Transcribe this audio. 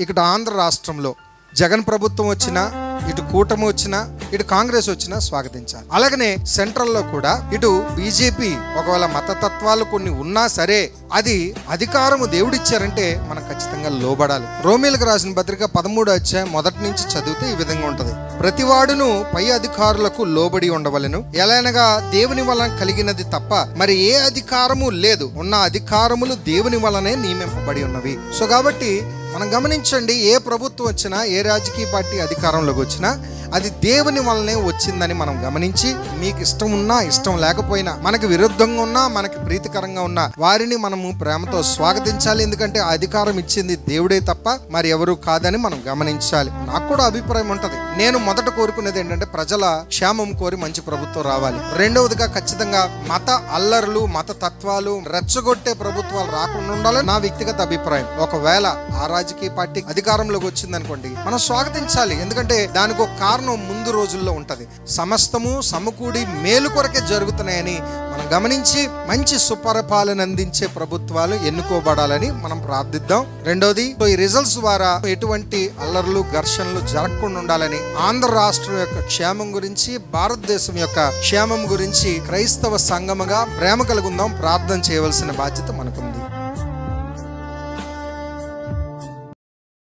ఇక్కడ ఆంధ్ర రాష్ట్రంలో జగన్ ప్రభుత్వం వచ్చినా, ఇటు కూటమి వచ్చినా, ఇటు కాంగ్రెస్ వచ్చినా స్వాగతించాలి. అలాగనే సెంట్రల్లో కూడా ఇటు బీజేపీ ఒకవేళ మతతత్వాలు కొన్ని ఉన్నా సరే అది అధికారము దేవుడిచ్చారంటే మనం ఖచ్చితంగా లోబడాలి. రోమీలకు రాసిన పత్రిక 13వ అధ్యాయం మొదటి నుంచి చదివితే ఈ విధంగా ఉంటది. ప్రతివాడును పై అధికారులకు లోబడి ఉండవలెను, ఎలానగా దేవుని వలన కలిగినది తప్ప మరి ఏ అధికారము లేదు, ఉన్న అధికారములు దేవుని వలనే నియమింపబడి ఉన్నవి. సో కాబట్టి మనం గమనించండి, ఏ ప్రభుత్వం వచ్చినా, ఏ రాజకీయ పార్టీ అధికారంలోకి వచ్చినా అది దేవుని వల్లనే వచ్చిందని మనం గమనించి, మీకు ఇష్టం ఉన్నా ఇష్టం లేకపోయినా, మనకి విరుద్ధంగా ఉన్నా మనకి ప్రీతికరంగా ఉన్నా వారిని మనము ప్రేమతో స్వాగతించాలి. ఎందుకంటే ఆ అధికారం ఇచ్చింది దేవుడే తప్ప మరి ఎవరు కాదని మనం గమనించాలి. నాకు కూడా అభిప్రాయం ఉంటది. నేను మొదట కోరుకునేది ఏంటంటే ప్రజల క్షేమం కోరి మంచి ప్రభుత్వం రావాలి. రెండవదిగా ఖచ్చితంగా మత అల్లర్లు, మత తత్వాలు రెచ్చగొట్టే ప్రభుత్వాలు రాకుండా ఉండాలని నా వ్యక్తిగత అభిప్రాయం. ఒకవేళ ఆ రాజకీయ పార్టీ అధికారంలోకి వచ్చిందనుకోండి, మనం స్వాగతించాలి. ఎందుకంటే దానికి ఒక కారణం ముందు రోజుల్లో ఉంటది. సమస్తము సమకూడి మేలు కొరకే జరుగుతున్నాయని మనం గమనించి మంచి సుపరిపాలన అందించే ప్రభుత్వాలు ఎన్నుకోబడాలని మనం ప్రార్థిద్దాం. రెండోది, ఈ రిజల్ట్స్ ద్వారా ఎటువంటి అల్లర్లు, ఘర్షణలు జరగకుండా ఉండాలని, ఆంధ్ర రాష్ట్రం యొక్క క్షేమం గురించి, భారతదేశం యొక్క క్షేమం గురించి క్రైస్తవ సంఘముగా ప్రేమ కలుగుందాం. ప్రార్థన చేయవలసిన బాధ్యత మనకు.